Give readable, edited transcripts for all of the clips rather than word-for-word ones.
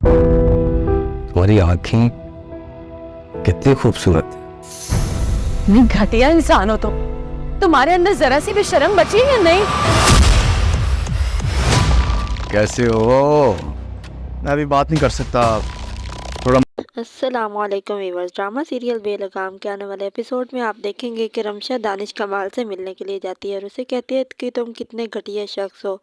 तुम्हारी आंखें कितनी खूबसूरत है। इतनी घटिया इंसान हो तुम्हारे अंदर जरा सी भी शर्म बची या नहीं? कैसे हो? मैं अभी बात नहीं कर सकता, थोड़ा। अस्सलामुअलैकुम व्यूअर्स। ड्रामा सीरियल बेलगाम के आने वाले एपिसोड में आप देखेंगे कि रमशा दानिश कमाल से मिलने के लिए जाती है और उसे कहती है कि तुम कितने घटिया शख्स हो,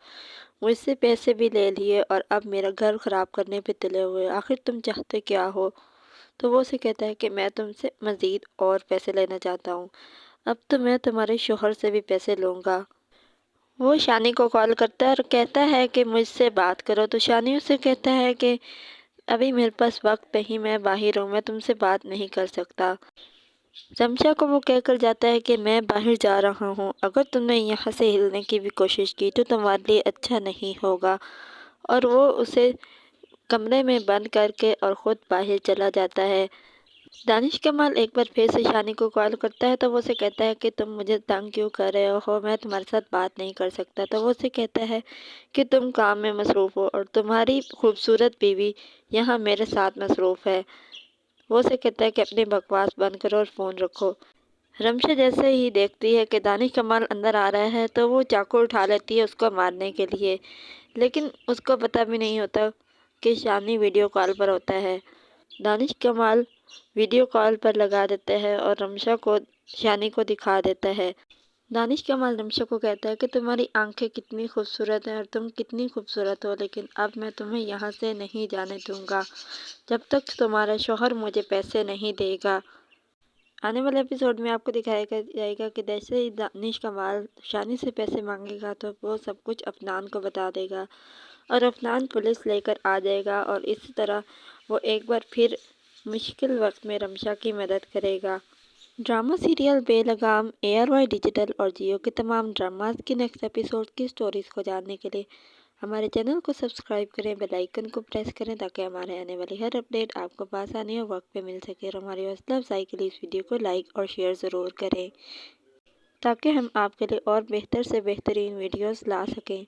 मुझसे पैसे भी ले लिए और अब मेरा घर ख़राब करने पे तुले हुए, आखिर तुम चाहते क्या हो? तो वो उसे कहता है कि मैं तुमसे मज़ीद और पैसे लेना चाहता हूँ, अब तो मैं तुम्हारे शोहर से भी पैसे लूँगा। वो शानी को कॉल करता है और कहता है कि मुझसे बात करो, तो शानी उसे कहता है कि अभी मेरे पास वक्त नहीं, मैं बाहर हूँ, मैं तुमसे बात नहीं कर सकता। रमशा को वो कहकर जाता है कि मैं बाहर जा रहा हूँ, अगर तुमने यहाँ से हिलने की भी कोशिश की तो तुम्हारे लिए अच्छा नहीं होगा। और वो उसे कमरे में बंद करके और ख़ुद बाहर चला जाता है। दानिश कमाल एक बार फिर से शानी को कॉल करता है तो वो उसे कहता है कि तुम मुझे तंग क्यों कर रहे हो, मैं तुम्हारे साथ बात नहीं कर सकता। तो वो उसे कहता है कि तुम काम में मसरूफ़ हो और तुम्हारी खूबसूरत बीवी यहाँ मेरे साथ मसरूफ़ है। वो उसे कहता है कि अपनी बकवास बंद करो और फ़ोन रखो। रमशा जैसे ही देखती है कि दानिश कमाल अंदर आ रहा है तो वो चाकू उठा लेती है उसको मारने के लिए, लेकिन उसको पता भी नहीं होता कि शानी वीडियो कॉल पर होता है। दानिश कमाल वीडियो कॉल पर लगा देते हैं और रमशा को शानी को दिखा देता है। दानिश कमाल रमशा को कहता है कि तुम्हारी आंखें कितनी खूबसूरत हैं और तुम कितनी खूबसूरत हो, लेकिन अब मैं तुम्हें यहाँ से नहीं जाने दूँगा जब तक तुम्हारा शौहर मुझे पैसे नहीं देगा। आने वाले एपिसोड में आपको दिखाया जाएगा कि जैसे ही दानिश कमाल शानी से पैसे मांगेगा तो वो सब कुछ अफनान को बता देगा और अफनान पुलिस लेकर आ जाएगा और इसी तरह वो एक बार फिर मुश्किल वक्त में रमशा की मदद करेगा। ड्रामा सीरियल बेलगाम ARY डिजिटल और जियो के तमाम ड्रामास की नेक्स्ट एपिसोड की स्टोरीज़ को जानने के लिए हमारे चैनल को सब्सक्राइब करें, बेल आइकन को प्रेस करें ताकि हमारे आने वाली हर अपडेट आपको आसानी और वक्त पे मिल सके। और हमारी हौसला अफजाई के लिए इस वीडियो को लाइक और शेयर ज़रूर करें ताकि हम आपके लिए और बेहतर से बेहतरीन वीडियोस ला सकें।